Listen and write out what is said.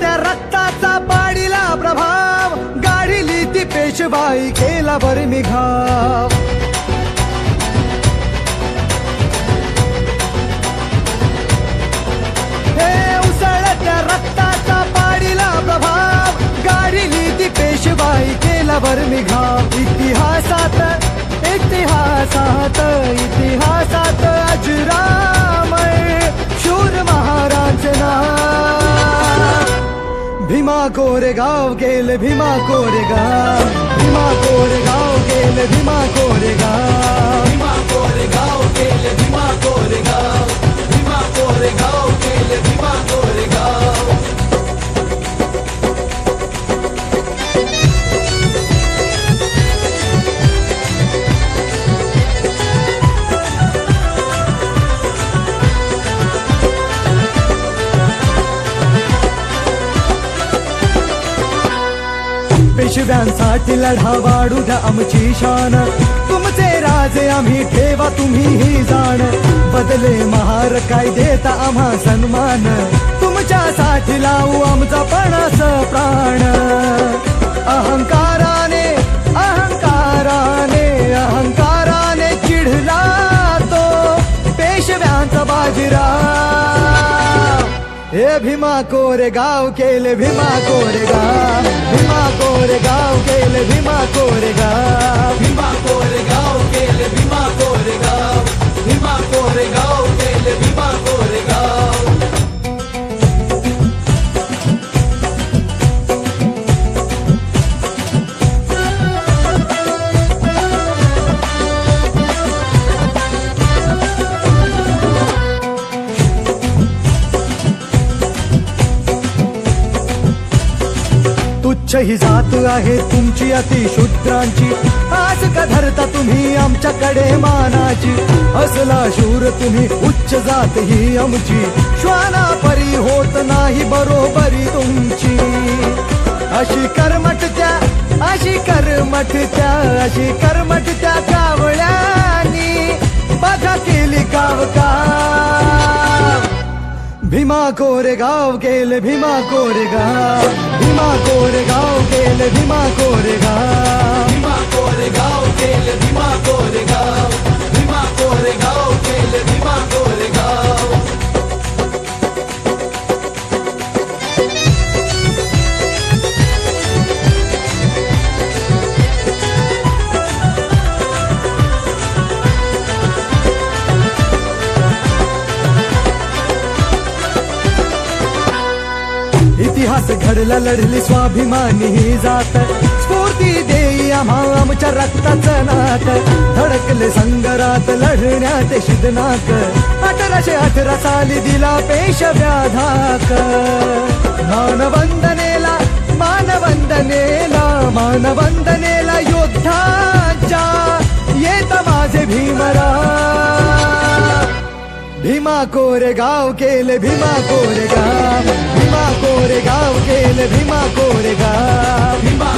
त्या रक्ताचा पाडीला प्रभाव, गाडीली ती पेशवाई केला बरं घाव. हे उसळत्या रक्ताचा पाडीला प्रभाव, गाडीली ती पेशवाई केला बरं घाव. इतिहासात इतिहासात इतिहासात अजरामर शूर महाराज नाव. भीमा कोरेगाव गेले भीमा कोरेगाव, भीमा कोरेगाव गेले भीमा कोरेगाव, भीमा कोरेगाव गेले भीमा कोरेगाव, भीमा कोरेगाव गेले भीमा कोरेगाव. पेशव्यांसाठी लढा वाढू द्या आमची शान, तुमचे राजे आम्ही ठेवा तुम्ही ही जाण. बदले महार कायदेता आम्हा सन्मान, तुमच्यासाठी लावू आमचा पणास प्राण. अहंकाराने अहंकाराने अहंकाराने चिढला तो पेशव्यांचा बाजीराव. हे भीमा कोरेगाव केले भीमा कोरेगाव, भीमा कोरेगाव केले भीमा कोरेगाव, भीमा कोरेगाव गेले भीमा कोरेगाव, भीमा कोरेगाव गेले भीमा कोरेगाव. तुच्छ ही जात आहे तुमची अतिशूद्रांची, आज का धरता तुम्ही आमच्याकडे मानाची. असला शूर तुम्ही उच्च जात ही आमची, श्वाना परी होत नाही बरोबरी तुमची. अशी कर्मठ त्या अशी कर्मठ त्या अशी कर्मठ त्या कावळ्यांनी बघा केली गाव का. भीमा कोरेगाव गेले भीमा कोरेगाव, भीमा कोरेगाव गेले भीमा कोरेगाव, भीमा कोरेगाव गेले भीमा कोरेगाव, भीमा कोरेगाव गेले भीमा कोरेगाव. इतिहास घडला लढली स्वाभिमानी ही जात, स्फूर्ती देई आम्हा आमच्या रक्ताचं नात. धडकले संगरात लढण्यात शिदनाक, 1818 साली दिला पेशव्या धाक. मानवंदनेला मानवंदनेला मानवंदनेला योद्धाच्या येत माझे भीमराव. भीमा कोरेगाव केले भीमा कोरेगाव, भीमा कोरेगाव केले भीमा कोरेगाव, भीमा